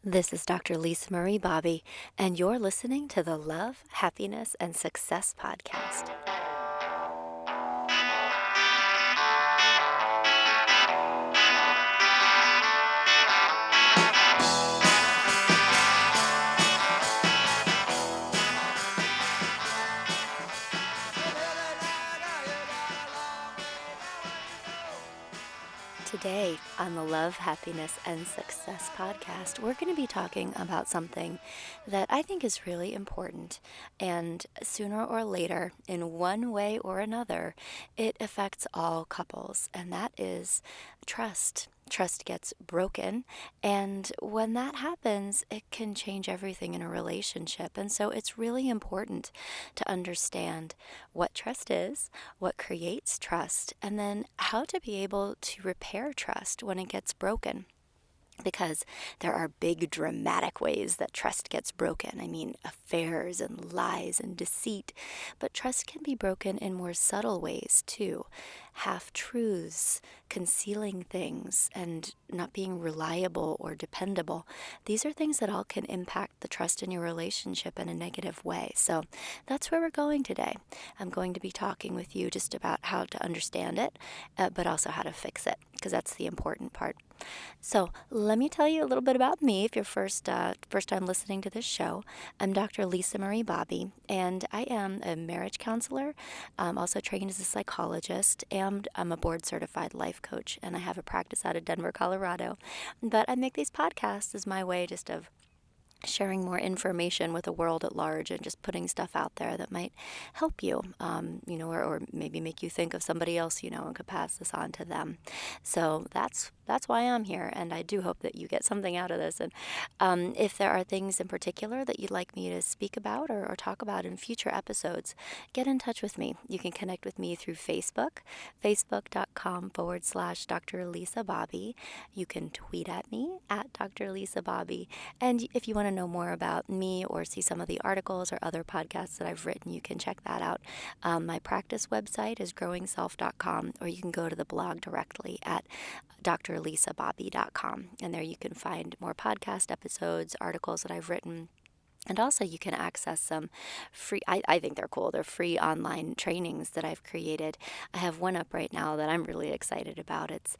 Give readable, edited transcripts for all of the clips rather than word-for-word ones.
This is Dr. Lisa Marie Bobby, and you're listening to the Love, Happiness, and Success Podcast. Today on the Love, Happiness, and Success Podcast, we're going to be talking about something that I think is really important. And sooner or later, in one way or another, it affects all couples, and that is trust. Trust gets broken, and when that happens, it can change everything in a relationship. And so it's really important to understand what trust is, what creates trust, and then how to be able to repair trust when it gets broken. Because there are big dramatic ways that trust gets broken. I mean, affairs and lies and deceit. But trust can be broken in more subtle ways too. Half-truths, concealing things, and not being reliable or dependable. These are things that all can impact the trust in your relationship in a negative way. So that's where we're going today. I'm going to be talking with you just about how to understand it, but also how to fix it, because that's the important part. So let me tell you a little bit about me if you're first time listening to this show. I'm Dr. Lisa Marie Bobby, and I am a marriage counselor, also trained as a psychologist, and I'm a board-certified life coach, and I have a practice out of Denver, Colorado. But I make these podcasts as my way just of sharing more information with the world at large and just putting stuff out there that might help you, or maybe make you think of somebody else, and could pass this on to them. So that's why I'm here, and I do hope that you get something out of this. And if there are things in particular that you'd like me to speak about or talk about in future episodes, get in touch with me. You can connect with me through Facebook, facebook.com/Dr. Lisa Bobby. You can tweet at me at Dr. Lisa Bobby. And if you want to know more about me or see some of the articles or other podcasts that I've written, you can check that out. My practice website is growingself.com, or you can go to the blog directly at drlisabobby.com. And there you can find more podcast episodes, articles that I've written. And also you can access some free, I think they're cool, they're free online trainings that I've created. I have one up right now that I'm really excited about. It's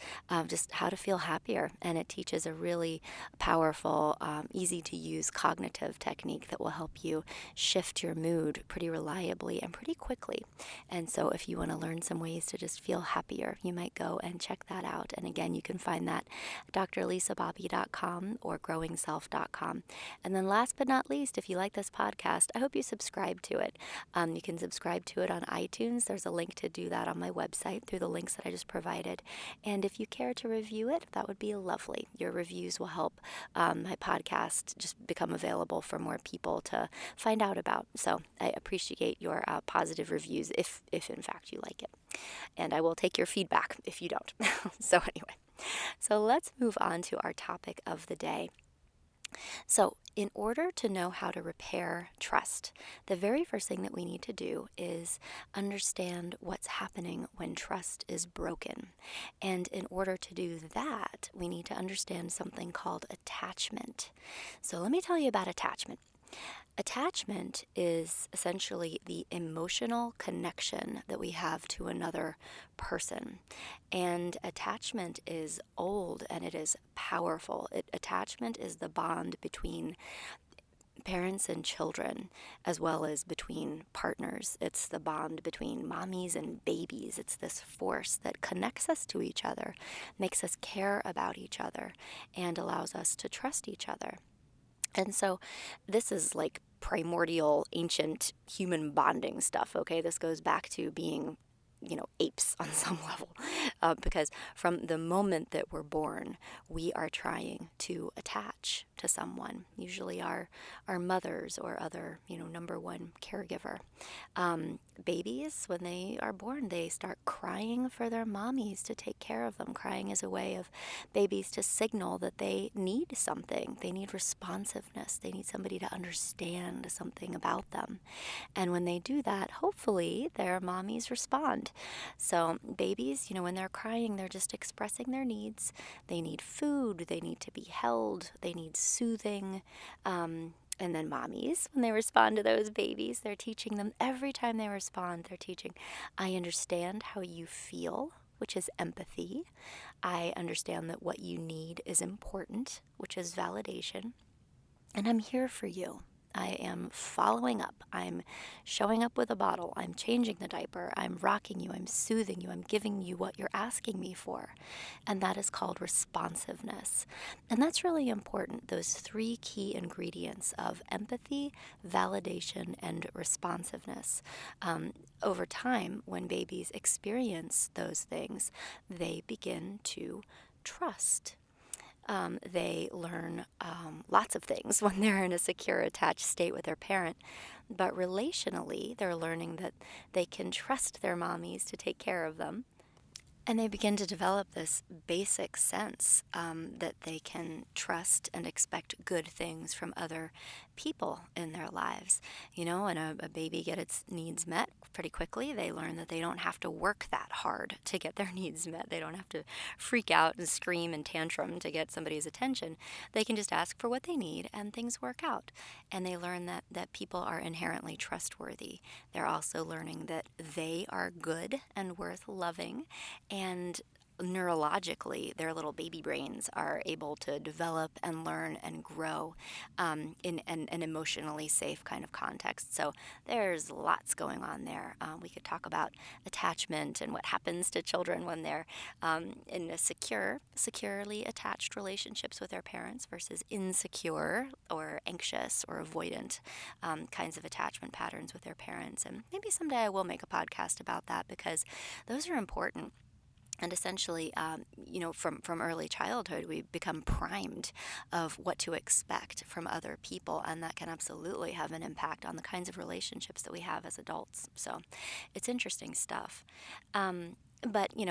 just how to feel happier, and it teaches a really powerful, easy to use cognitive technique that will help you shift your mood pretty reliably and pretty quickly. And so if you want to learn some ways to just feel happier, you might go and check that out. And again, you can find that at drlisabobby.com or growingself.com. And then last but not least, if you like this podcast, I hope you subscribe to it. You can subscribe to it on iTunes. There's a link to do that on my website through the links that I just provided. And if you care to review it, that would be lovely. Your reviews will help my podcast just become available for more people to find out about. So I appreciate your positive reviews if in fact you like it. And I will take your feedback if you don't. So anyway, so let's move on to our topic of the day. So in order to know how to repair trust, the very first thing that we need to do is understand what's happening when trust is broken. And in order to do that, we need to understand something called attachment. So let me tell you about attachment. Attachment is essentially the emotional connection that we have to another person. And attachment is old and it is powerful. Attachment is the bond between parents and children, as well as between partners. It's the bond between mommies and babies. It's this force that connects us to each other, makes us care about each other, and allows us to trust each other. And so this is like primordial, ancient human bonding stuff, okay? This goes back to being, apes on some level, because from the moment that we're born, we are trying to attach to someone, usually our mothers or other, number one caregiver. Babies, when they are born, they start crying for their mommies to take care of them. Crying is a way of babies to signal that they need something. They need responsiveness. They need somebody to understand something about them. And when they do that, hopefully their mommies respond. So babies, when they're crying, they're just expressing their needs. They need food, they need to be held, they need soothing. And then mommies, when they respond to those babies, they're teaching them every time they respond, they're teaching, I understand how you feel, which is empathy. I understand that what you need is important, which is validation. And I'm here for you. I am following up. I'm showing up with a bottle. I'm changing the diaper. I'm rocking you. I'm soothing you. I'm giving you what you're asking me for. And that is called responsiveness. And that's really important. Those three key ingredients of empathy, validation, and responsiveness. Over time, when babies experience those things, they begin to trust. They learn lots of things when they're in a secure, attached state with their parent. But relationally, they're learning that they can trust their mommies to take care of them. And they begin to develop this basic sense that they can trust and expect good things from other people in their lives. And a baby gets its needs met pretty quickly. They learn that they don't have to work that hard to get their needs met. They don't have to freak out and scream and tantrum to get somebody's attention. They can just ask for what they need and things work out. And they learn that people are inherently trustworthy. They're also learning that they are good and worth loving, and neurologically, their little baby brains are able to develop and learn and grow in an emotionally safe kind of context. So there's lots going on there. We could talk about attachment and what happens to children when they're in a securely attached relationships with their parents versus insecure or anxious or avoidant kinds of attachment patterns with their parents. And maybe someday I will make a podcast about that, because those are important. And essentially, from early childhood, we become primed of what to expect from other people, and that can absolutely have an impact on the kinds of relationships that we have as adults. So it's interesting stuff. But, in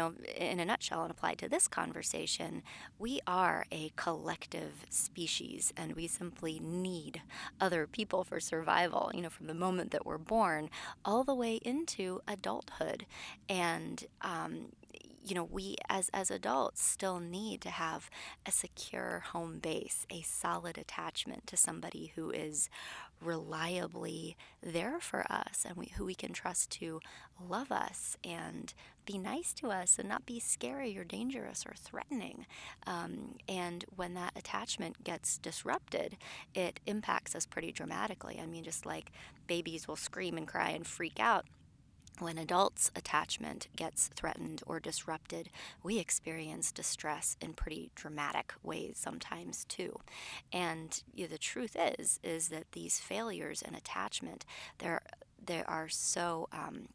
a nutshell and applied to this conversation, we are a collective species, and we simply need other people for survival, from the moment that we're born all the way into adulthood. And, we as adults still need to have a secure home base, a solid attachment to somebody who is reliably there for us, and who we can trust to love us and be nice to us and not be scary or dangerous or threatening. And when that attachment gets disrupted, it impacts us pretty dramatically. I mean, just like babies will scream and cry and freak out, when adults' attachment gets threatened or disrupted, we experience distress in pretty dramatic ways sometimes too. And the truth is that these failures in attachment, they are so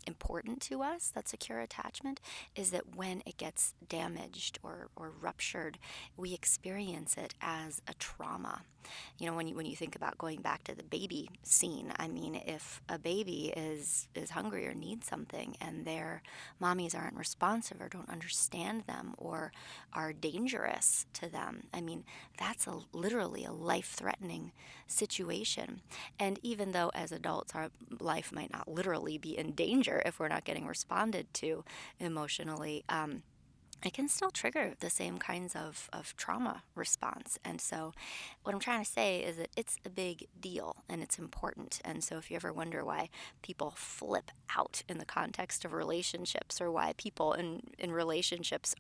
important to us. That secure attachment is that when it gets damaged or ruptured, we experience it as a trauma. When you think about going back to the baby scene, I mean, if a baby is hungry or needs something and their mommies aren't responsive or don't understand them or are dangerous to them, I mean, that's literally a life-threatening situation. And even though as adults our life might not literally be in danger if we're not getting responded to emotionally, it can still trigger the same kinds of trauma response. And so what I'm trying to say is that it's a big deal and it's important. And so if you ever wonder why people flip out in the context of relationships, or why people in relationships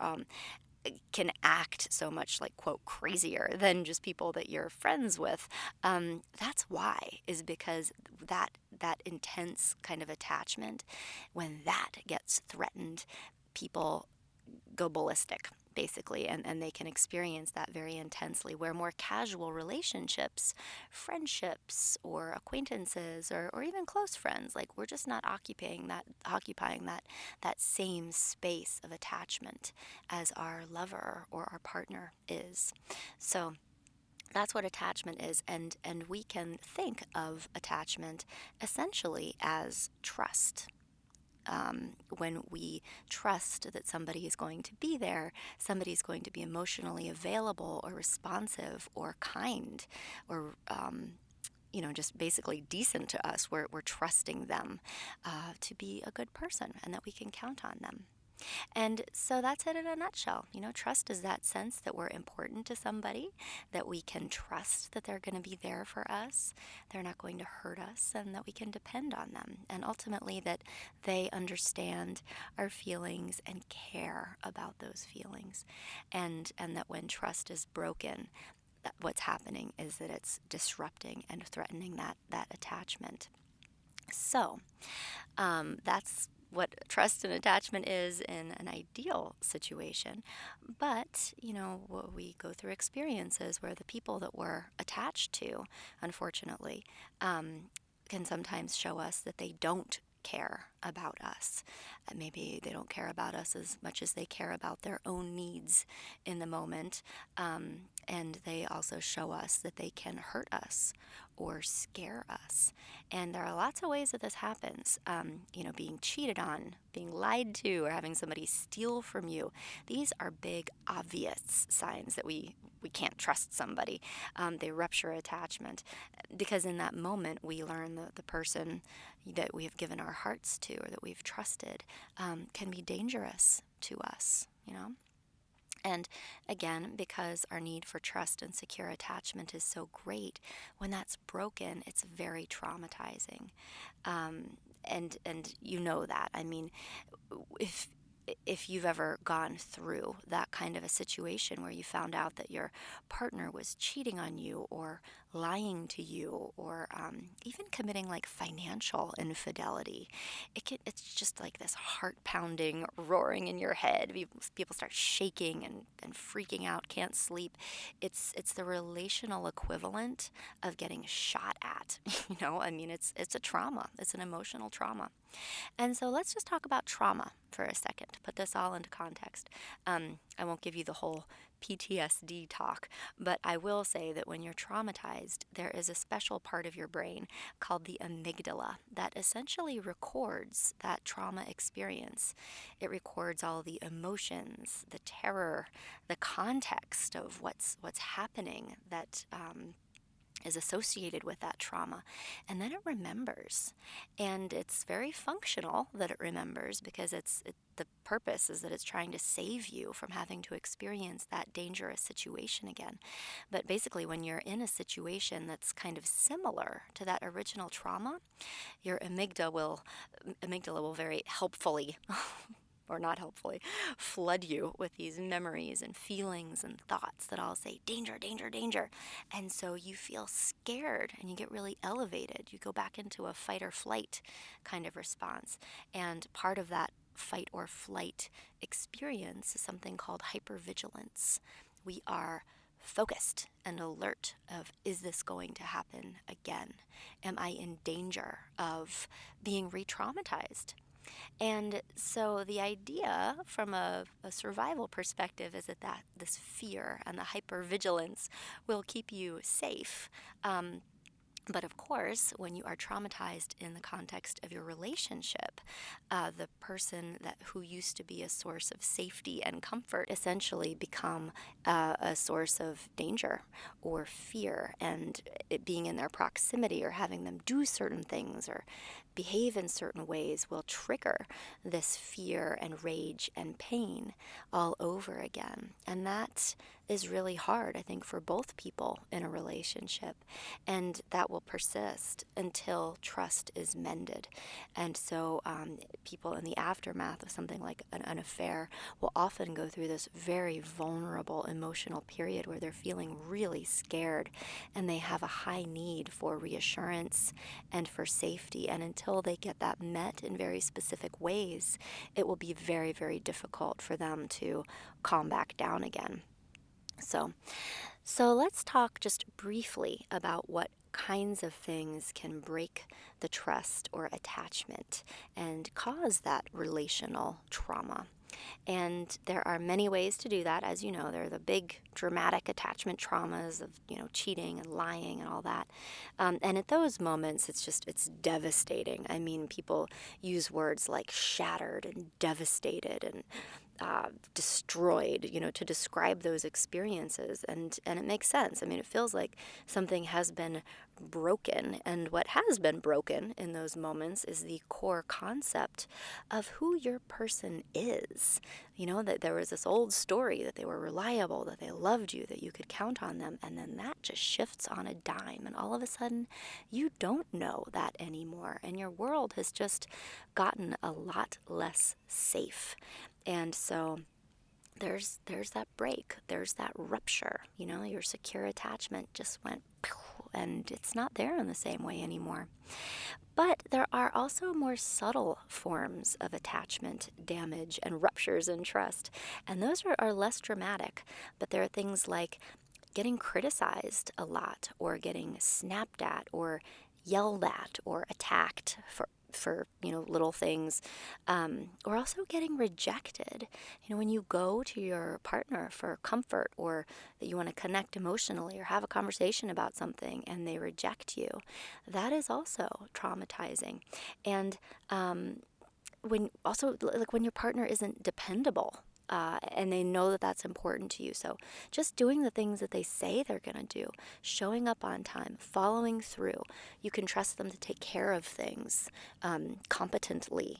can act so much like, quote, crazier than just people that you're friends with, that's why, is because that intense kind of attachment, when that gets threatened, people go ballistic, basically, and they can experience that very intensely, where more casual relationships, friendships or acquaintances, or even close friends, like, we're just not occupying that same space of attachment as our lover or our partner is. So that's what attachment is, and we can think of attachment essentially as trust. When we trust that somebody is going to be there, somebody's going to be emotionally available or responsive or kind, or just basically decent to us. We're trusting them to be a good person and that we can count on them. And so that's it in a nutshell. Trust is that sense that we're important to somebody, that we can trust that they're going to be there for us, they're not going to hurt us, and that we can depend on them. And ultimately, that they understand our feelings and care about those feelings. And that when trust is broken, what's happening is that it's disrupting and threatening that attachment. So that's what trust and attachment is in an ideal situation. But, we go through experiences where the people that we're attached to, unfortunately, can sometimes show us that they don't care about us. Maybe they don't care about us as much as they care about their own needs in the moment. And they also show us that they can hurt us or scare us. And there are lots of ways that this happens. Being cheated on, being lied to, or having somebody steal from you. These are big, obvious signs that we can't trust somebody. They rupture attachment because in that moment we learn that the person that we have given our hearts to or that we've trusted can be dangerous to us, And again, because our need for trust and secure attachment is so great, when that's broken, it's very traumatizing. And you know that. I mean, if you've ever gone through that kind of a situation where you found out that your partner was cheating on you or lying to you or even committing like financial infidelity, it's just like this heart pounding roaring in your head. People start shaking and freaking out, can't sleep. It's the relational equivalent of getting shot at. It's a trauma. It's an emotional trauma. And so let's just talk about trauma for a second to put this all into context. I won't give you the whole PTSD talk, but I will say that when you're traumatized, there is a special part of your brain called the amygdala that essentially records that trauma experience. It records all the emotions, the terror, the context of what's happening that is associated with that trauma, and then it remembers. And it's very functional that it remembers because the purpose is that it's trying to save you from having to experience that dangerous situation again. But basically, when you're in a situation that's kind of similar to that original trauma, your amygdala will very helpfully or not helpfully, flood you with these memories and feelings and thoughts that all say, danger, danger, danger. And so you feel scared and you get really elevated. You go back into a fight or flight kind of response. And part of that fight or flight experience is something called hypervigilance. We are focused and alert of, is this going to happen again? Am I in danger of being re-traumatized? And so the idea from a survival perspective is that this fear and the hypervigilance will keep you safe. But of course, when you are traumatized in the context of your relationship, the person who used to be a source of safety and comfort essentially become a source of danger or fear, and it being in their proximity or having them do certain things or behave in certain ways will trigger this fear and rage and pain all over again. And that is really hard, I think, for both people in a relationship. And that will persist until trust is mended. And so people in the aftermath of something like an affair will often go through this very vulnerable emotional period where they're feeling really scared and they have a high need for reassurance and for safety. And until they get that met in very specific ways, it will be very, very difficult for them to calm back down again. So let's talk just briefly about what kinds of things can break the trust or attachment and cause that relational trauma. And there are many ways to do that. As you know, there are the big dramatic attachment traumas of, cheating and lying and all that. And at those moments, it's devastating. I mean, people use words like shattered and devastated and destroyed, to describe those experiences. And it makes sense. I mean, it feels like something has been broken. And what has been broken in those moments is the core concept of who your person is. That there was this old story that they were reliable, that they loved you, that you could count on them. And then that just shifts on a dime. And all of a sudden, you don't know that anymore. And your world has just gotten a lot less safe. And so there's that break, there's that rupture, your secure attachment just went pew, and it's not there in the same way anymore. But there are also more subtle forms of attachment damage and ruptures in trust, and those are less dramatic. But there are things like getting criticized a lot, or getting snapped at, or yelled at, or attacked for little things, or also getting rejected. When you go to your partner for comfort, or that you want to connect emotionally or have a conversation about something, and they reject you, that is also traumatizing. And when your partner isn't dependable, and they know that that's important to you. So just doing the things that they say they're going to do, showing up on time, following through. You can trust them to take care of things competently.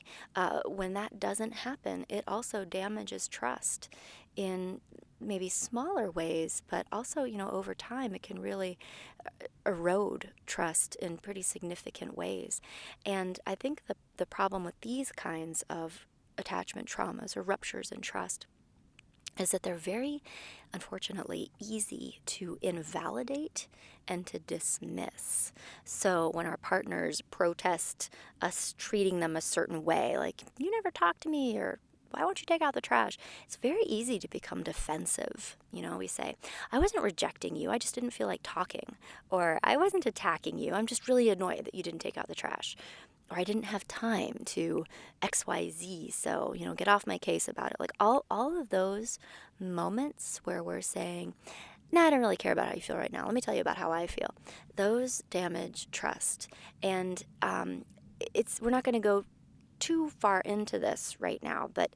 When that doesn't happen, it also damages trust in maybe smaller ways, but also, over time, it can really erode trust in pretty significant ways. And I think the problem with these kinds of attachment traumas or ruptures in trust is that they're very, unfortunately, easy to invalidate and to dismiss. So when our partners protest us treating them a certain way, like, you never talk to me, or why won't you take out the trash? It's very easy to become defensive. We say, I wasn't rejecting you, I just didn't feel like talking. Or I wasn't attacking you, I'm just really annoyed that you didn't take out the trash. Or I didn't have time to XYZ, so, get off my case about it. Like all of those moments where we're saying, nah, I don't really care about how you feel right now. Let me tell you about how I feel. Those damage trust. And we're not going to go too far into this right now, but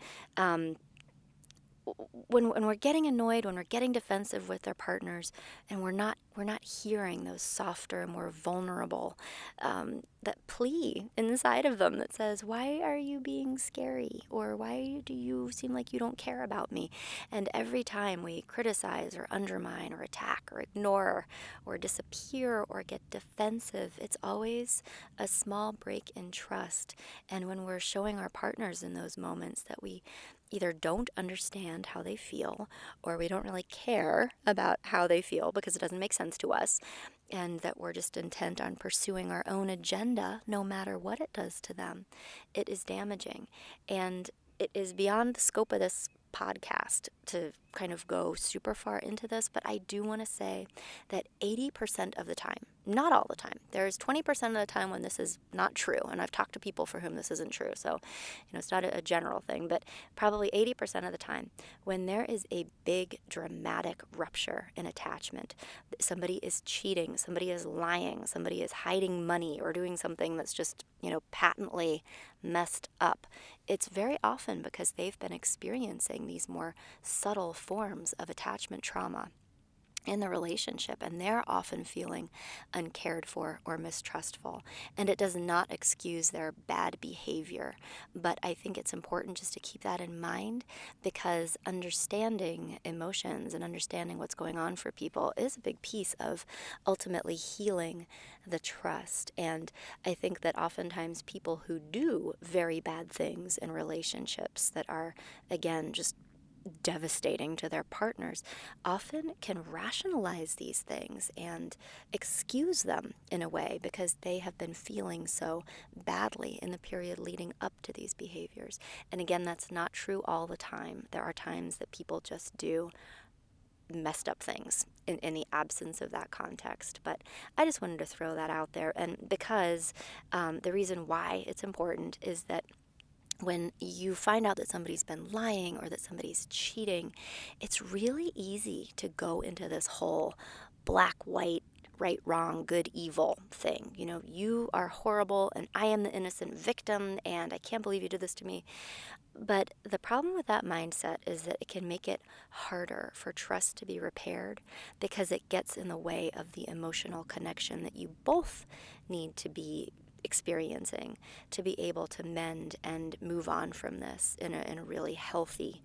when we're getting annoyed, when we're getting defensive with our partners, and we're not hearing those softer, more vulnerable, that plea inside of them that says, why are you being scary? Or why do you seem like you don't care about me? And every time we criticize or undermine or attack or ignore or disappear or get defensive, it's always a small break in trust. And when we're showing our partners in those moments that we either don't understand how they feel, or we don't really care about how they feel because it doesn't make sense to us, and that we're just intent on pursuing our own agenda no matter what it does to them, it is damaging. And it is beyond the scope of this podcast to kind of go super far into this, but I do want to say that 80% of the time, not all the time, there's 20% of the time when this is not true, and I've talked to people for whom this isn't true, so it's not a general thing, but probably 80% of the time, when there is a big dramatic rupture in attachment, somebody is cheating, somebody is lying, somebody is hiding money or doing something that's just patently messed up, it's very often because they've been experiencing these more subtle forms of attachment trauma in the relationship, and they're often feeling uncared for or mistrustful. And it does not excuse their bad behavior, but I think it's important just to keep that in mind, because understanding emotions and understanding what's going on for people is a big piece of ultimately healing the trust. And I think that oftentimes people who do very bad things in relationships that are, again, just devastating to their partners, often can rationalize these things and excuse them in a way because they have been feeling so badly in the period leading up to these behaviors. And again, that's not true all the time. There are times that people just do messed up things in the absence of that context. But I just wanted to throw that out there. And because the reason why it's important is that when you find out that somebody's been lying or that somebody's cheating, it's really easy to go into this whole black-white right, wrong, good, evil thing. You are horrible and I am the innocent victim and I can't believe you did this to me. But the problem with that mindset is that it can make it harder for trust to be repaired because it gets in the way of the emotional connection that you both need to be experiencing to be able to mend and move on from this in a really healthy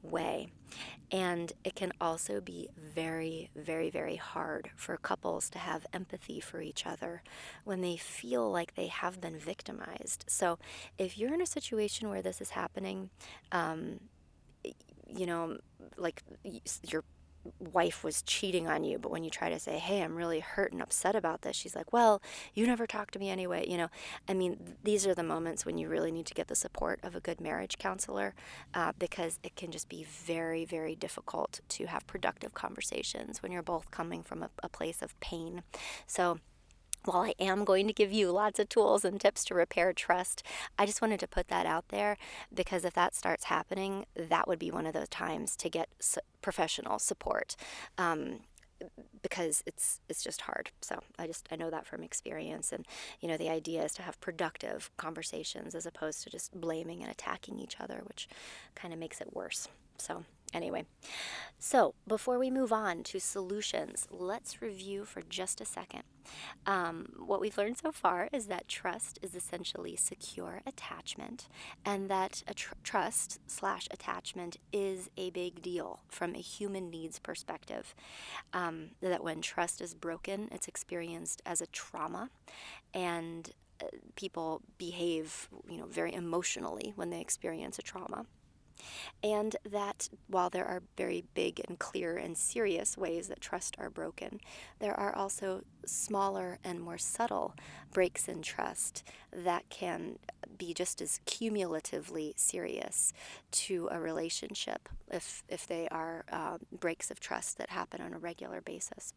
way. And it can also be very, very, very hard for couples to have empathy for each other when they feel like they have been victimized. So if you're in a situation where this is happening, um, you know, like your wife was cheating on you, but when you try to say, hey, I'm really hurt and upset about this, she's like, well, you never talked to me anyway. I mean, these are the moments when you really need to get the support of a good marriage counselor, because it can just be very, very difficult to have productive conversations when you're both coming from a place of pain. So while I am going to give you lots of tools and tips to repair trust, I just wanted to put that out there because if that starts happening, that would be one of those times to get professional support, because it's just hard. So I know that from experience. And, the idea is to have productive conversations as opposed to just blaming and attacking each other, which kind of makes it worse. So anyway, before we move on to solutions, let's review for just a second. What we've learned so far is that trust is essentially secure attachment, and that a trust/attachment is a big deal from a human needs perspective. That when trust is broken, it's experienced as a trauma, and people behave, very emotionally when they experience a trauma. And that while there are very big and clear and serious ways that trust are broken, there are also smaller and more subtle breaks in trust that can be just as cumulatively serious to a relationship if they are breaks of trust that happen on a regular basis.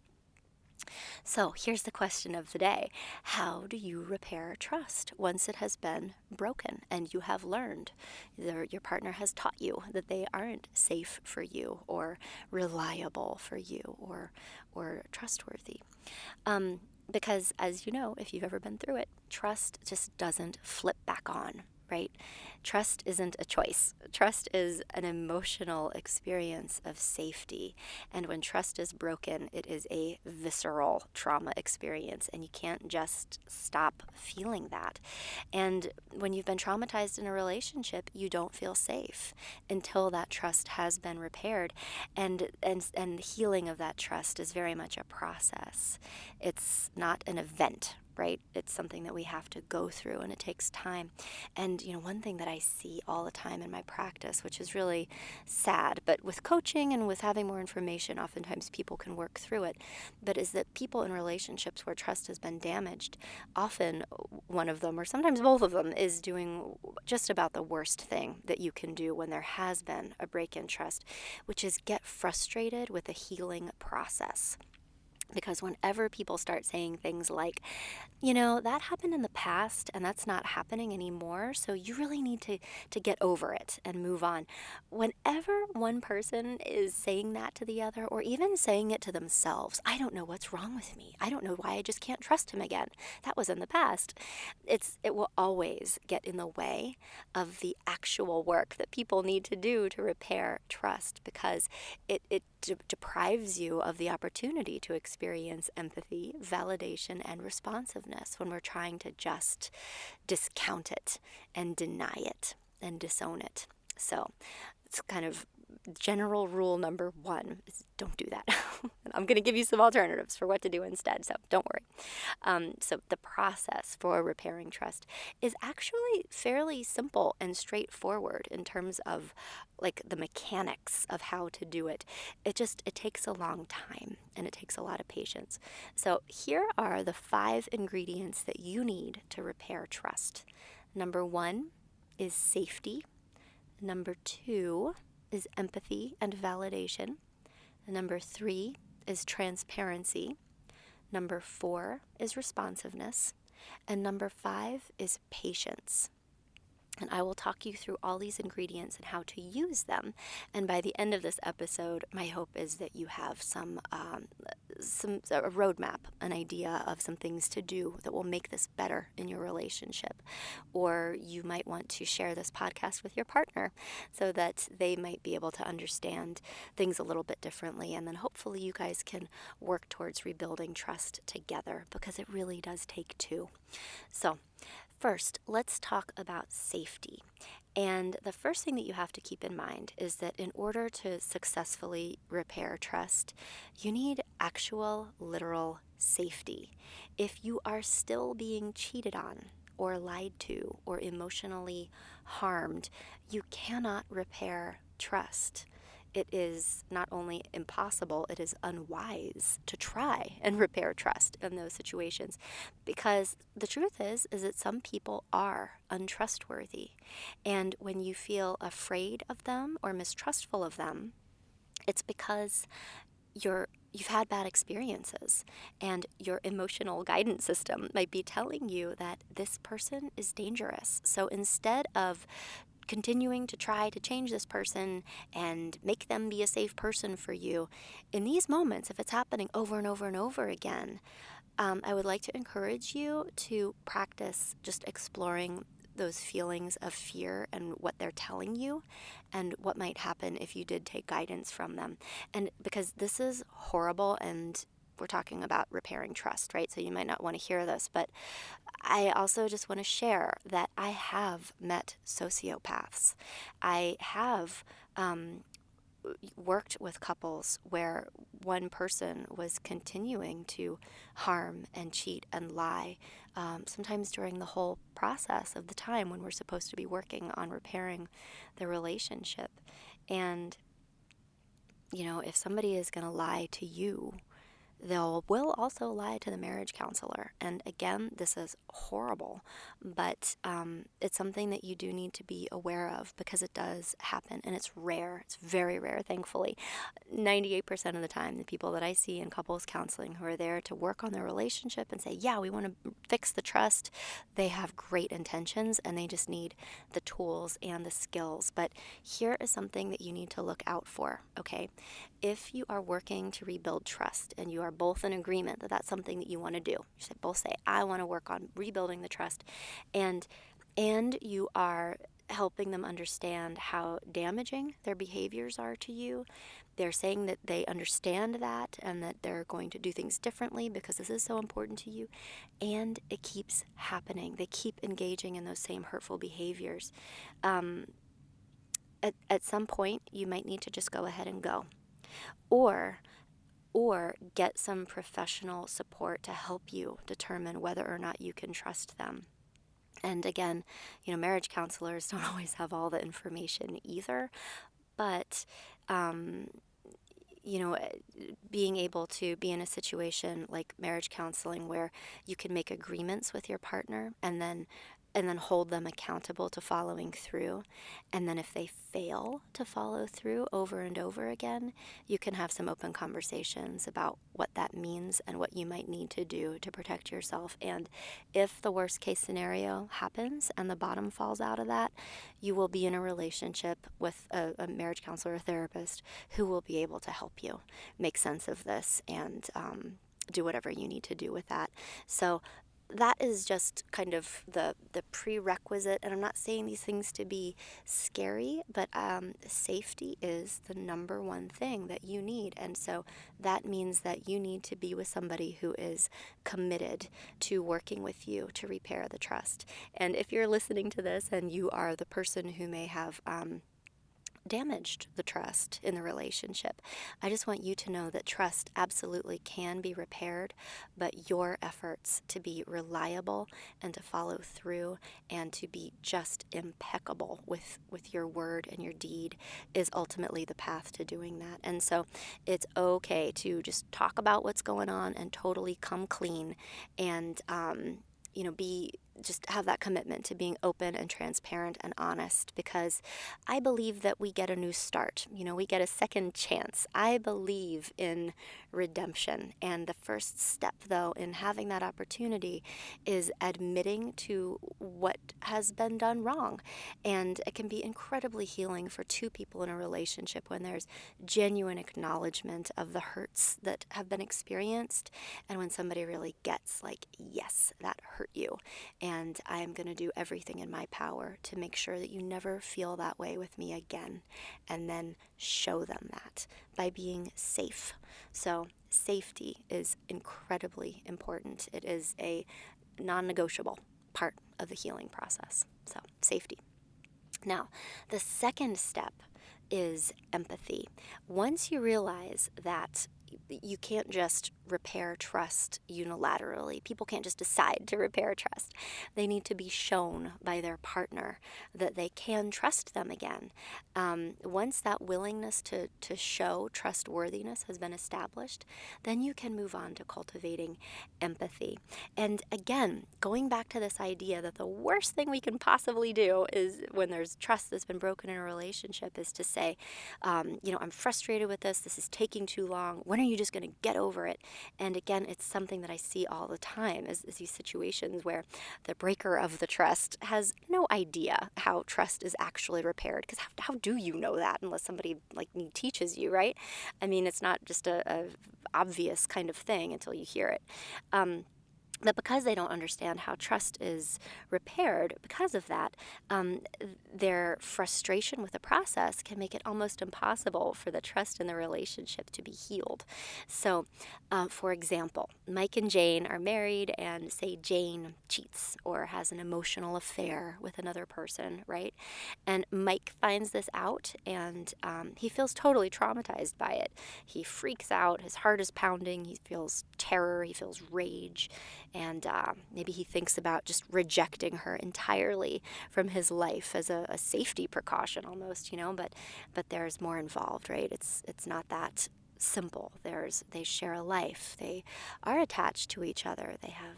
So here's the question of the day. How do you repair trust once it has been broken and you have learned, either your partner has taught you that they aren't safe for you or reliable for you or trustworthy? Because as you know, if you've ever been through it, trust just doesn't flip back on, right? Trust isn't a choice. Trust is an emotional experience of safety. And when trust is broken, it is a visceral trauma experience, and you can't just stop feeling that. And when you've been traumatized in a relationship, you don't feel safe until that trust has been repaired. And the healing of that trust is very much a process. It's not an event, right? It's something that we have to go through, and it takes time. And, one thing that I see all the time in my practice, which is really sad, but with coaching and with having more information, oftentimes people can work through it, but is that people in relationships where trust has been damaged, often one of them, or sometimes both of them, is doing just about the worst thing that you can do when there has been a break in trust, which is get frustrated with the healing process. Because whenever people start saying things like, that happened in the past and that's not happening anymore, so you really need to get over it and move on. Whenever one person is saying that to the other, or even saying it to themselves, I don't know what's wrong with me. I don't know why I just can't trust him again. That was in the past. It will always get in the way of the actual work that people need to do to repair trust, because it deprives you of the opportunity to experience empathy, validation, and responsiveness when we're trying to just discount it and deny it and disown it. So it's kind of general rule number one is don't do that. I'm going to give you some alternatives for what to do instead, so don't worry. So the process for repairing trust is actually fairly simple and straightforward in terms of like the mechanics of how to do it. It takes a long time and it takes a lot of patience. So here are the 5 ingredients that you need to repair trust. Number 1 is safety. Number 2 is empathy and validation. Number 3 is transparency. Number 4 is responsiveness. And number 5 is patience. And I will talk you through all these ingredients and how to use them. And by the end of this episode, my hope is that you have some a roadmap, an idea of some things to do that will make this better in your relationship. Or you might want to share this podcast with your partner so that they might be able to understand things a little bit differently. And then hopefully you guys can work towards rebuilding trust together, because it really does take two. So, first, let's talk about safety. And the first thing that you have to keep in mind is that in order to successfully repair trust, you need actual, literal safety. If you are still being cheated on, or lied to, or emotionally harmed, you cannot repair trust. It is not only impossible, it is unwise to try and repair trust in those situations, because the truth is that some people are untrustworthy. And when you feel afraid of them or mistrustful of them, it's because you've had bad experiences, and your emotional guidance system might be telling you that this person is dangerous. So instead of continuing to try to change this person and make them be a safe person for you, in these moments, if it's happening over and over and over again, I would like to encourage you to practice just exploring those feelings of fear and what they're telling you and what might happen if you did take guidance from them. And because this is horrible, and we're talking about repairing trust, right? So you might not want to hear this, but I also just want to share that I have met sociopaths. I have worked with couples where one person was continuing to harm and cheat and lie, sometimes during the whole process of the time when we're supposed to be working on repairing the relationship. And, if somebody is going to lie to you, they will also lie to the marriage counselor. And again, this is horrible, but it's something that you do need to be aware of, because it does happen, and it's rare. It's very rare, thankfully. 98% of the time, the people that I see in couples counseling who are there to work on their relationship and say, yeah, we want to fix the trust, they have great intentions, and they just need the tools and the skills. But here is something that you need to look out for, okay? If you are working to rebuild trust and you are both in agreement that that's something that you want to do, you should both say, I want to work on rebuilding the trust, and you are helping them understand how damaging their behaviors are to you. They're saying that they understand that and that they're going to do things differently because this is so important to you, and it keeps happening. They keep engaging in those same hurtful behaviors. At some point, you might need to just go ahead and go. Or get some professional support to help you determine whether or not you can trust them. And again, marriage counselors don't always have all the information either, but being able to be in a situation like marriage counseling where you can make agreements with your partner and then hold them accountable to following through. And then if they fail to follow through over and over again, you can have some open conversations about what that means and what you might need to do to protect yourself. And if the worst case scenario happens and the bottom falls out of that, you will be in a relationship with a marriage counselor or therapist who will be able to help you make sense of this and do whatever you need to do with that. So that is just kind of the prerequisite. And I'm not saying these things to be scary, but safety is the number one thing that you need. And so that means that you need to be with somebody who is committed to working with you to repair the trust. And if you're listening to this and you are the person who may have damaged the trust in the relationship, I just want you to know that trust absolutely can be repaired, but your efforts to be reliable and to follow through and to be just impeccable with your word and your deed is ultimately the path to doing that. And so it's okay to just talk about what's going on and totally come clean and be just have that commitment to being open and transparent and honest, because I believe that we get a new start. We get a second chance. I believe in redemption. And the first step, though, in having that opportunity is admitting to what has been done wrong. And it can be incredibly healing for two people in a relationship when there's genuine acknowledgement of the hurts that have been experienced, and when somebody really gets like, yes, that hurt you, and I'm going to do everything in my power to make sure that you never feel that way with me again, and then show them that by being safe. So safety is incredibly important. It is a non-negotiable part of the healing process. So safety. Now, the second step is empathy. Once you realize that you can't just repair trust unilaterally. People can't just decide to repair trust. They need to be shown by their partner that they can trust them again. Once that willingness to show trustworthiness has been established, then you can move on to cultivating empathy. And again, going back to this idea that the worst thing we can possibly do is when there's trust that's been broken in a relationship is to say, I'm frustrated with this. This is taking too long. When are you just going to get over it? And again, it's something that I see all the time is these situations where the breaker of the trust has no idea how trust is actually repaired. Because how do you know that unless somebody like me teaches you, right? I mean, it's not just a obvious kind of thing until you hear it. But because they don't understand how trust is repaired, because of that, their frustration with the process can make it almost impossible for the trust in the relationship to be healed. So, for example, Mike and Jane are married, and say Jane cheats or has an emotional affair with another person, right? And Mike finds this out, and he feels totally traumatized by it. He freaks out, his heart is pounding, he feels terror, he feels rage. And maybe he thinks about just rejecting her entirely from his life as a safety precaution almost, but there's more involved, right? It's not that simple. They share a life. They are attached to each other. They have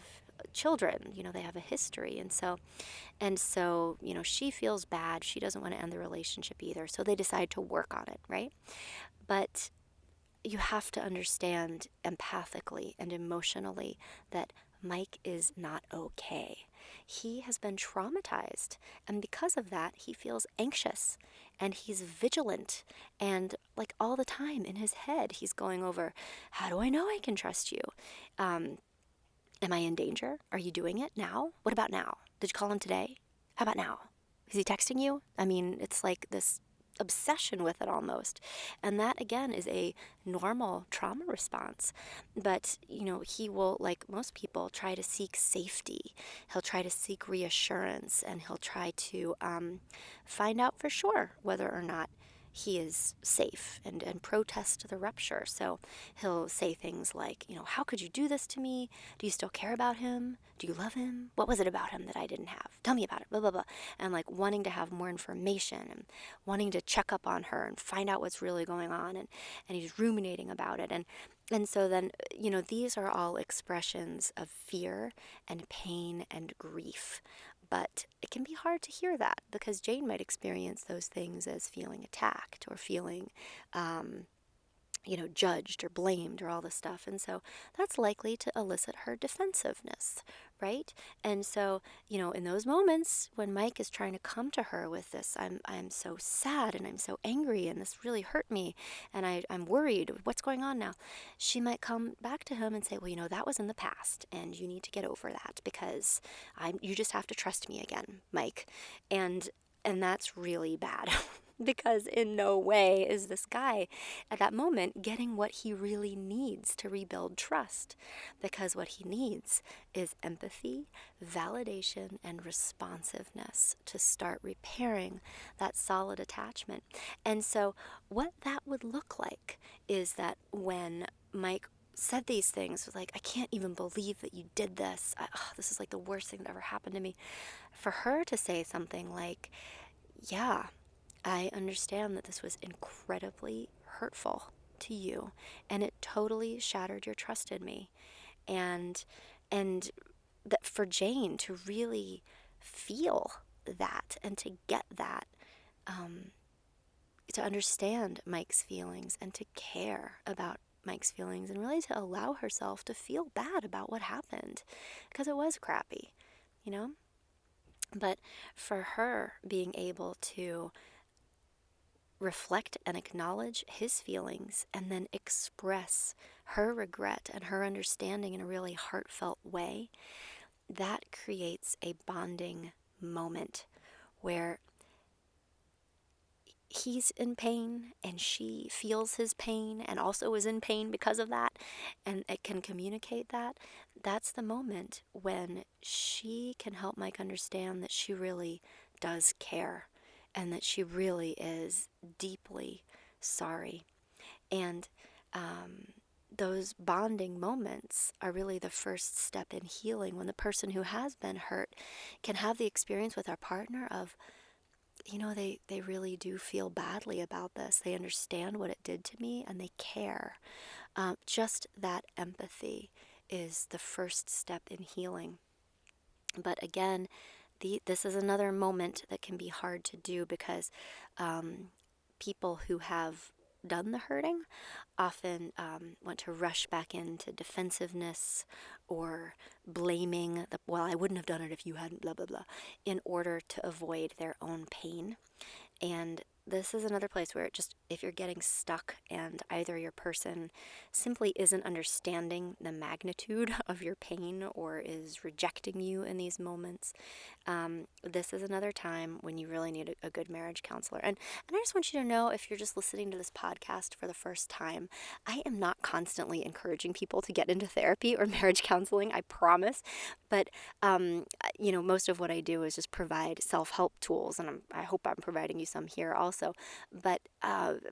children, they have a history. And so, she feels bad. She doesn't want to end the relationship either. So they decide to work on it, right? But you have to understand empathically and emotionally that Mike is not okay. He has been traumatized, and because of that, he feels anxious and he's vigilant, and like all the time in his head, he's going over, how do I know I can trust you? Am I in danger? Are you doing it now? What about now? Did you call him today? How about now? Is he texting you? I mean, it's like this obsession with it almost. And that, again, is a normal trauma response. But, he will, like most people, try to seek safety. He'll try to seek reassurance, and he'll try to find out for sure whether or not he is safe and protest the rupture. So he'll say things like, how could you do this to me? Do you still care about him? Do you love him? What was it about him that I didn't have? Tell me about it, blah, blah, blah. And like wanting to have more information and wanting to check up on her and find out what's really going on. And he's ruminating about it. And so then, these are all expressions of fear and pain and grief. But it can be hard to hear that because Jane might experience those things as feeling attacked or feeling, judged or blamed or all this stuff. And so that's likely to elicit her defensiveness, right? And so, in those moments when Mike is trying to come to her with this, I'm so sad and I'm so angry and this really hurt me and I'm worried, what's going on now? She might come back to him and say, well, that was in the past and you need to get over that because you just have to trust me again, Mike. And that's really bad. Because in no way is this guy at that moment getting what he really needs to rebuild trust. Because what he needs is empathy, validation, and responsiveness to start repairing that solid attachment. And so what that would look like is that when Mike said these things, was like, I can't even believe that you did this. This is like the worst thing that ever happened to me. For her to say something like, yeah, I understand that this was incredibly hurtful to you, and it totally shattered your trust in me. And that for Jane to really feel that and to get that, to understand Mike's feelings and to care about Mike's feelings and really to allow herself to feel bad about what happened because it was crappy, you know? But for her being able to reflect and acknowledge his feelings and then express her regret and her understanding in a really heartfelt way, that creates a bonding moment where he's in pain and she feels his pain and also is in pain because of that, and it can communicate that. That's the moment when she can help Mike understand that she really does care and that she really is deeply sorry. And those bonding moments are really the first step in healing, when the person who has been hurt can have the experience with our partner of, they really do feel badly about this. They understand what it did to me and they care. Just that empathy is the first step in healing. But again, this is another moment that can be hard to do because people who have done the hurting often want to rush back into defensiveness or blaming well, I wouldn't have done it if you hadn't, blah, blah, blah, in order to avoid their own pain. And this is another place where if you're getting stuck and either your person simply isn't understanding the magnitude of your pain or is rejecting you in these moments, this is another time when you really need a good marriage counselor. And I just want you to know, if you're just listening to this podcast for the first time, I am not constantly encouraging people to get into therapy or marriage counseling, I promise. But, most of what I do is just provide self-help tools, and I hope I'm providing you some here also. But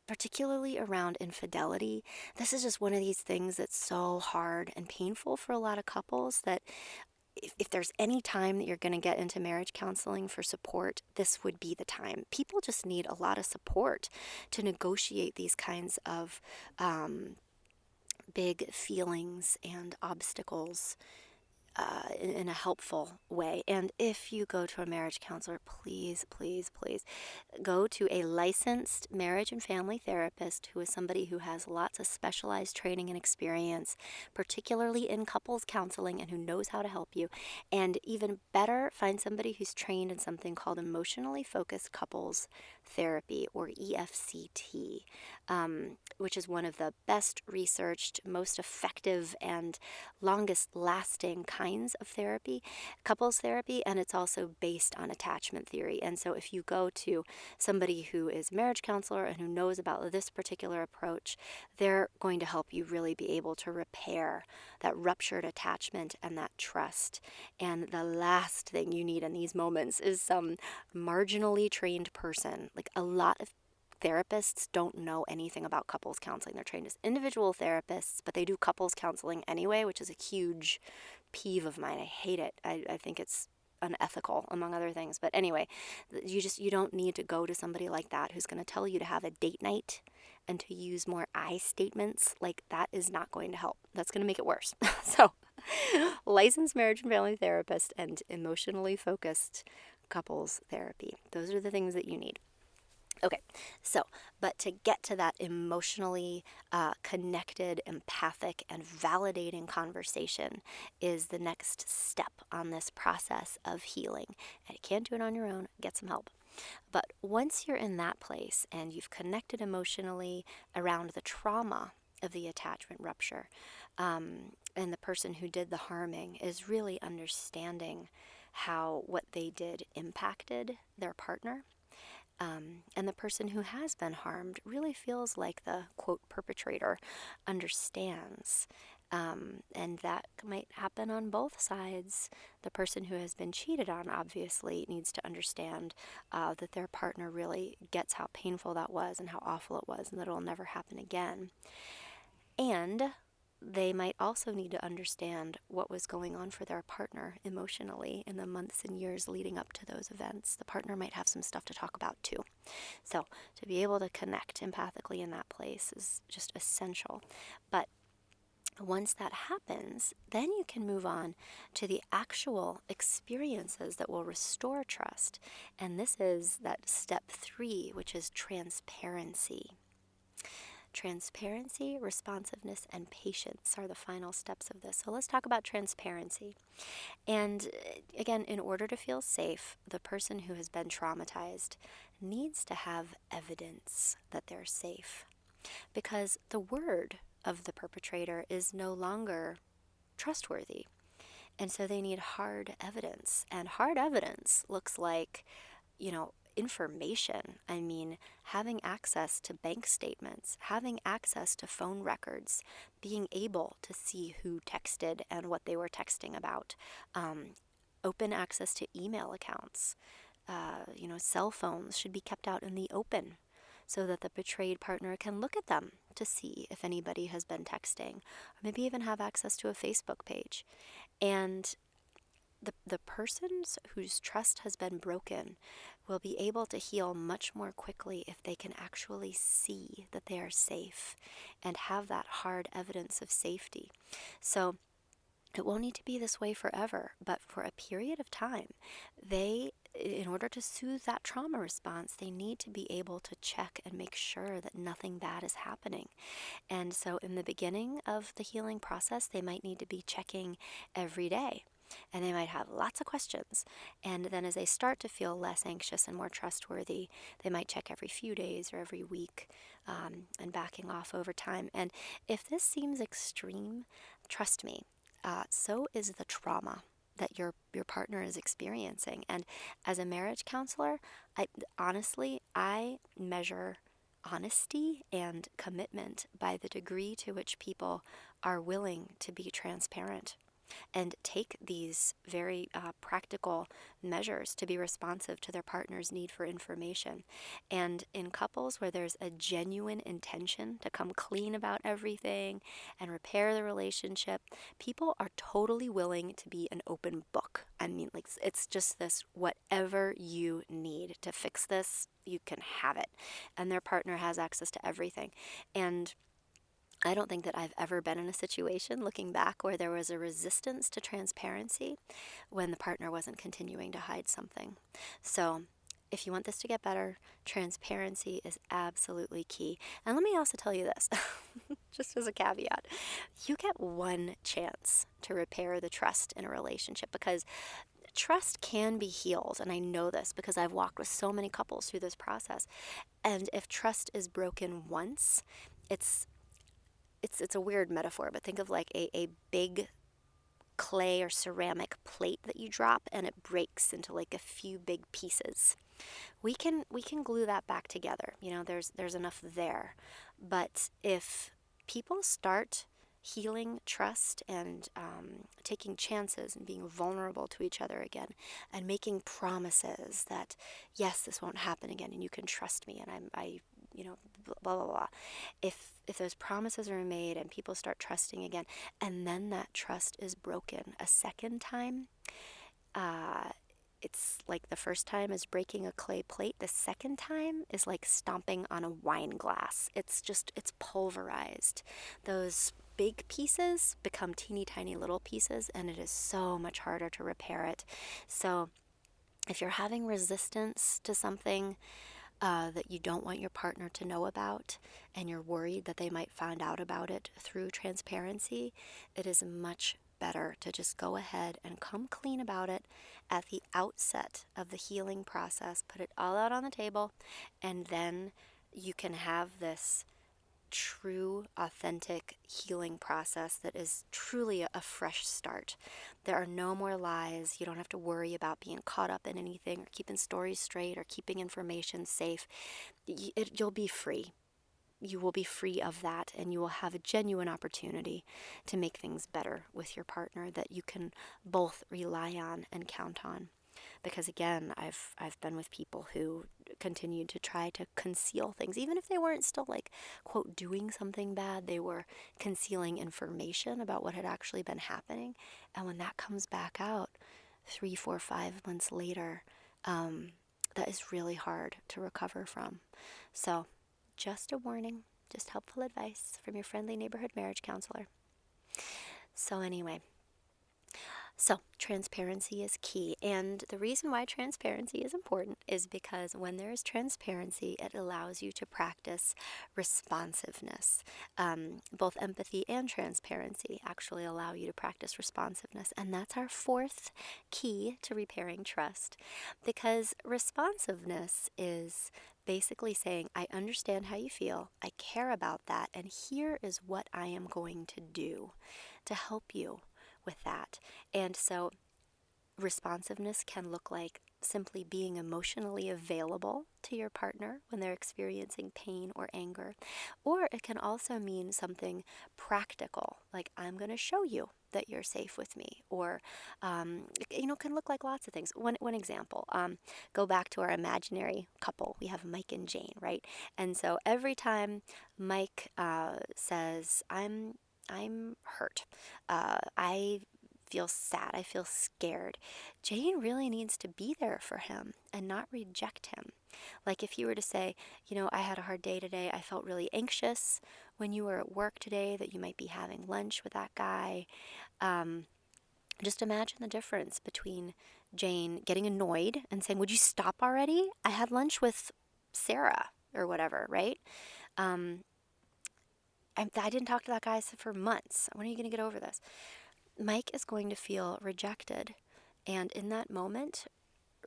particularly around infidelity, this is just one of these things that's so hard and painful for a lot of couples that if there's any time that you're going to get into marriage counseling for support, this would be the time. People just need a lot of support to negotiate these kinds of big feelings and obstacles in a helpful way. And if you go to a marriage counselor, please, please, please go to a licensed marriage and family therapist who is somebody who has lots of specialized training and experience, particularly in couples counseling, and who knows how to help you. And even better, find somebody who's trained in something called emotionally focused couples therapy, or EFCT, which is one of the best researched, most effective, and longest lasting kinds of therapy, couples therapy, and it's also based on attachment theory. And so if you go to somebody who is a marriage counselor and who knows about this particular approach, they're going to help you really be able to repair that ruptured attachment and that trust. And the last thing you need in these moments is some marginally trained person. Like, a lot of therapists don't know anything about couples counseling. They're trained as individual therapists, but they do couples counseling anyway, which is a huge peeve of mine. I hate it. I think it's unethical, among other things. But anyway, you don't need to go to somebody like that who's going to tell you to have a date night and to use more I statements. Like, that is not going to help. That's going to make it worse. So, licensed marriage and family therapist and emotionally focused couples therapy. Those are the things that you need. Okay, but to get to that emotionally connected, empathic, and validating conversation is the next step on this process of healing. And you can't do it on your own, get some help. But once you're in that place and you've connected emotionally around the trauma of the attachment rupture, and the person who did the harming is really understanding how what they did impacted their partner, and the person who has been harmed really feels like the, quote, perpetrator understands. And that might happen on both sides. The person who has been cheated on obviously needs to understand that their partner really gets how painful that was and how awful it was, and that it will never happen again. And they might also need to understand what was going on for their partner emotionally in the months and years leading up to those events. The partner might have some stuff to talk about too. So to be able to connect empathically in that place is just essential. But Once that happens, then you can move on to the actual experiences that will restore trust. And this is that step 3, which is transparency. Transparency, responsiveness, and patience are the final steps of this. So let's talk about transparency. And again, in order to feel safe, the person who has been traumatized needs to have evidence that they're safe, because the word of the perpetrator is no longer trustworthy. And so they need hard evidence. And hard evidence looks like, information. I mean, having access to bank statements, having access to phone records, being able to see who texted and what they were texting about, open access to email accounts. Cell phones should be kept out in the open so that the betrayed partner can look at them to see if anybody has been texting, or maybe even have access to a Facebook page. And the persons whose trust has been broken will be able to heal much more quickly if they can actually see that they are safe and have that hard evidence of safety. So it won't need to be this way forever, but for a period of time, in order to soothe that trauma response, they need to be able to check and make sure that nothing bad is happening. And so in the beginning of the healing process, they might need to be checking every day. And they might have lots of questions. And then as they start to feel less anxious and more trustworthy, they might check every few days or every week, and backing off over time. And if this seems extreme, trust me, so is the trauma that your partner is experiencing. And as a marriage counselor, I measure honesty and commitment by the degree to which people are willing to be transparent and take these very practical measures to be responsive to their partner's need for information. And in couples where there's a genuine intention to come clean about everything and repair the relationship, people are totally willing to be an open book. I mean, like, it's just this: whatever you need to fix this, you can have it. And their partner has access to everything. And I don't think that I've ever been in a situation, looking back, where there was a resistance to transparency when the partner wasn't continuing to hide something. So if you want this to get better, transparency is absolutely key. And let me also tell you this, just as a caveat: you get one chance to repair the trust in a relationship, because trust can be healed. And I know this because I've walked with so many couples through this process. And if trust is broken once, it's it's a weird metaphor, but think of like a big clay or ceramic plate that you drop and it breaks into like a few big pieces. We can glue that back together. There's enough there. But if people start healing trust and taking chances and being vulnerable to each other again, and making promises that, yes, this won't happen again and you can trust me, and I blah blah blah. If those promises are made and people start trusting again, and then that trust is broken a second time, uh, it's like the first time is breaking a clay plate. The second time is like stomping on a wine glass. It's pulverized. Those big pieces become teeny tiny little pieces, and it is so much harder to repair it. So if you're having resistance to something that you don't want your partner to know about, and you're worried that they might find out about it through transparency, it is much better to just go ahead and come clean about it at the outset of the healing process. Put it all out on the table, and then you can have this true, authentic healing process that is truly a fresh start. There are no more lies. You don't have to worry about being caught up in anything, or keeping stories straight, or keeping information safe. You'll be free. You will be free of that, and you will have a genuine opportunity to make things better with your partner that you can both rely on and count on. Because again, I've been with people who continued to try to conceal things, even if they weren't still, like, quote, doing something bad. They were concealing information about what had actually been happening. And when that comes back out 3, 4, 5 months later, that is really hard to recover from. So just a warning, just helpful advice from your friendly neighborhood marriage counselor. So anyway, so transparency is key. And the reason why transparency is important is because when there is transparency, it allows you to practice responsiveness. Both empathy and transparency actually allow you to practice responsiveness. And that's our fourth key to repairing trust, because responsiveness is basically saying, I understand how you feel, I care about that, and here is what I am going to do to help you with that. And so responsiveness can look like simply being emotionally available to your partner when they're experiencing pain or anger. Or it can also mean something practical, like I'm going to show you that you're safe with me. Or, can look like lots of things. One example, go back to our imaginary couple. We have Mike and Jane, right? And so every time Mike says, I'm hurt. I feel sad. I feel scared. Jane really needs to be there for him and not reject him. Like if you were to say, I had a hard day today. I felt really anxious when you were at work today that you might be having lunch with that guy. Just imagine the difference between Jane getting annoyed and saying, would you stop already? I had lunch with Sarah or whatever, right? I didn't talk to that guy for months. When are you going to get over this? Mike is going to feel rejected and in that moment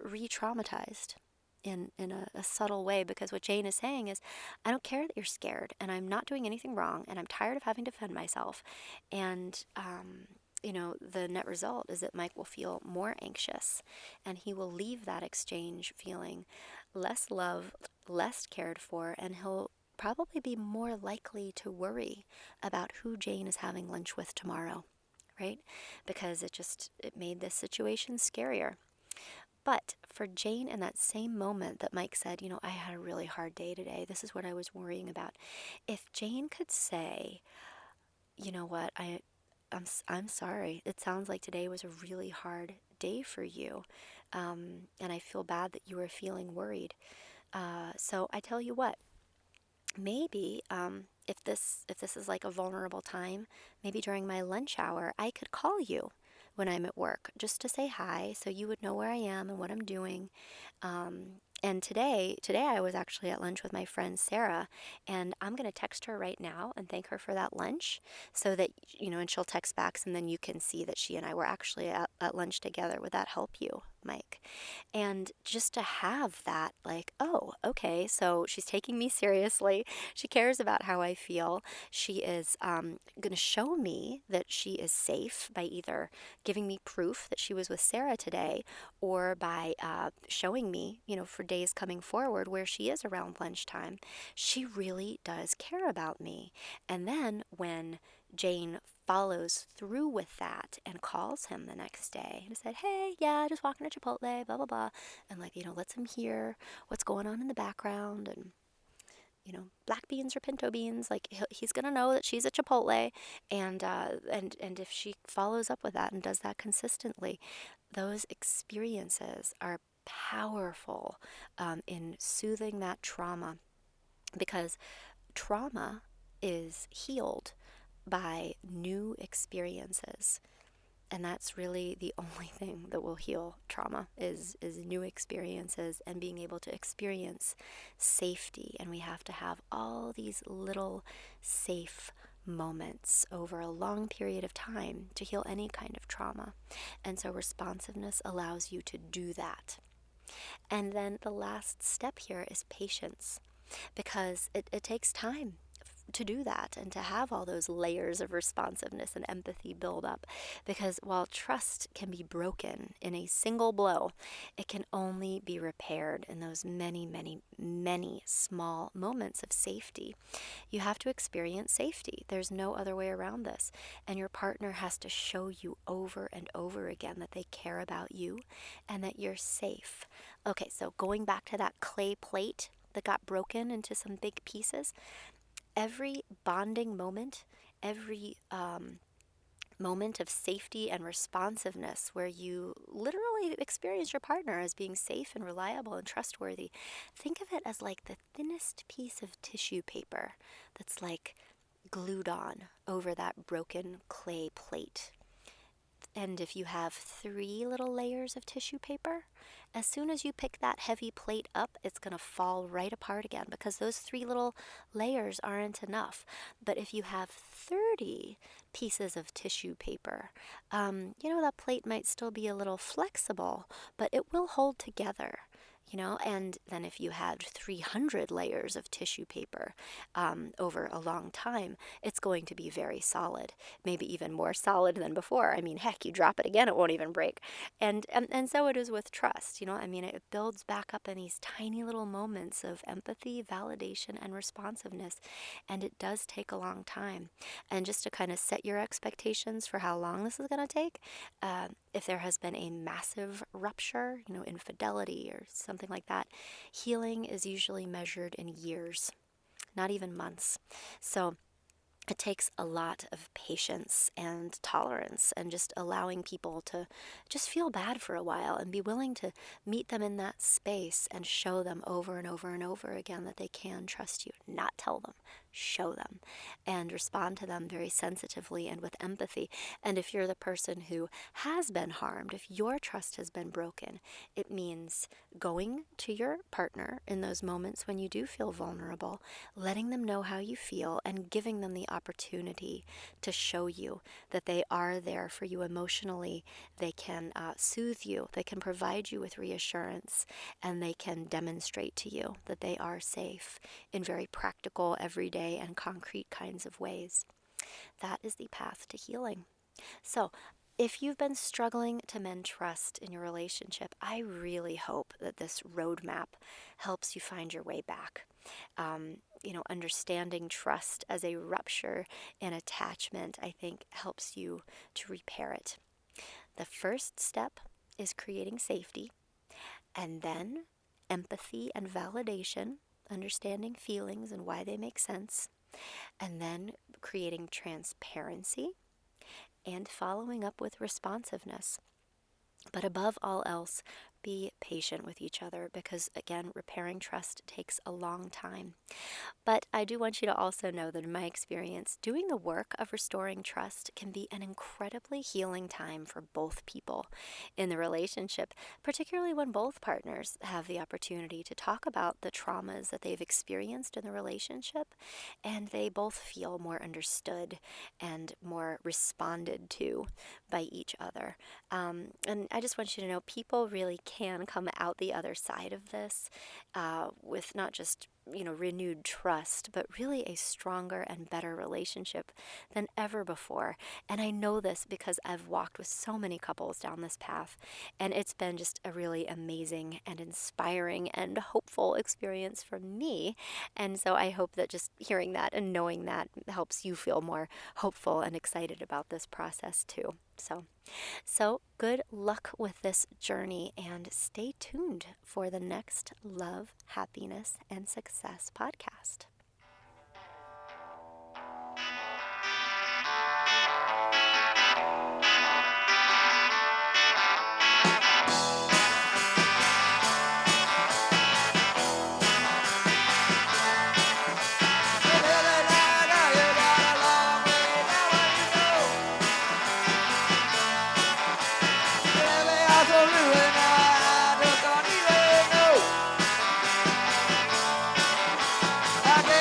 re-traumatized in a subtle way, because what Jane is saying is, I don't care that you're scared and I'm not doing anything wrong and I'm tired of having to defend myself. And the net result is that Mike will feel more anxious and he will leave that exchange feeling less loved, less cared for, and he'll probably be more likely to worry about who Jane is having lunch with tomorrow, right? Because it made this situation scarier. But for Jane, in that same moment that Mike said, I had a really hard day today, this is what I was worrying about. If Jane could say, you know what, I'm sorry. It sounds like today was a really hard day for you. And I feel bad that you were feeling worried. So I tell you what, maybe if this is like a vulnerable time, maybe during my lunch hour, I could call you when I'm at work just to say hi, so you would know where I am and what I'm doing. And today I was actually at lunch with my friend Sarah, and I'm going to text her right now and thank her for that lunch, so that, and she'll text back, and then you can see that she and I were actually at lunch together. Would that help you, Mike? And just to have that, like, oh, okay, so she's taking me seriously. She cares about how I feel. She is going to show me that she is safe by either giving me proof that she was with Sarah today, or by showing me, for days coming forward where she is around lunchtime. She really does care about me. And then when Jane follows through with that and calls him the next day and said, hey, yeah, just walking to Chipotle, blah, blah, blah. And lets him hear what's going on in the background, and, black beans or pinto beans, like he's going to know that she's at Chipotle. And if she follows up with that and does that consistently, those experiences are powerful in soothing that trauma, because trauma is healed by new experiences. And that's really the only thing that will heal trauma is new experiences and being able to experience safety. And we have to have all these little safe moments over a long period of time to heal any kind of trauma. And so responsiveness allows you to do that. And then the last step here is patience, because it takes time to do that and to have all those layers of responsiveness and empathy build up. Because while trust can be broken in a single blow, it can only be repaired in those many, many, many small moments of safety. You have to experience safety. There's no other way around this. And your partner has to show you over and over again that they care about you and that you're safe. Okay, so going back to that clay plate that got broken into some big pieces, every bonding moment, every moment of safety and responsiveness where you literally experience your partner as being safe and reliable and trustworthy, think of it as like the thinnest piece of tissue paper that's like glued on over that broken clay plate. And if you have 3 little layers of tissue paper, as soon as you pick that heavy plate up, it's going to fall right apart again because those 3 little layers aren't enough. But if you have 30 pieces of tissue paper, that plate might still be a little flexible, but it will hold together. And then if you had 300 layers of tissue paper over a long time, it's going to be very solid, maybe even more solid than before. I mean, heck, you drop it again, it won't even break. And so it is with trust. It builds back up in these tiny little moments of empathy, validation, and responsiveness. And it does take a long time. And just to kind of set your expectations for how long this is going to take, if there has been a massive rupture, infidelity or something like that, healing is usually measured in years, not even months. So it takes a lot of patience and tolerance and just allowing people to just feel bad for a while and be willing to meet them in that space and show them over and over and over again that they can trust you. Not tell them, show them, and respond to them very sensitively and with empathy. And if you're the person who has been harmed, if your trust has been broken, it means going to your partner in those moments when you do feel vulnerable, letting them know how you feel, and giving them the opportunity to show you that they are there for you emotionally. They can soothe you, they can provide you with reassurance, and they can demonstrate to you that they are safe in very practical, everyday, and concrete kinds of ways. That is the path to healing. So, if you've been struggling to mend trust in your relationship, I really hope that this roadmap helps you find your way back. Understanding trust as a rupture in attachment, I think, helps you to repair it. The first step is creating safety, and then empathy and validation, understanding feelings and why they make sense, and then creating transparency and following up with responsiveness. But above all else, be patient with each other because, again, repairing trust takes a long time. But I do want you to also know that in my experience, doing the work of restoring trust can be an incredibly healing time for both people in the relationship, particularly when both partners have the opportunity to talk about the traumas that they've experienced in the relationship, and they both feel more understood and more responded to by each other. And I just want you to know people really can come out the other side of this with not just renewed trust, but really a stronger and better relationship than ever before. And I know this because I've walked with so many couples down this path, and it's been just a really amazing and inspiring and hopeful experience for me. And so I hope that just hearing that and knowing that helps you feel more hopeful and excited about this process too. So good luck with this journey and stay tuned for the next Love, Happiness, and Success podcast. I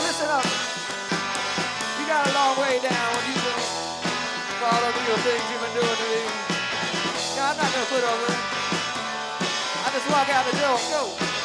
listen up. You got a long way down when you've been caught up with your things you've been doing to me. Yeah, I'm not gonna put over it. I just walk out the door. Go.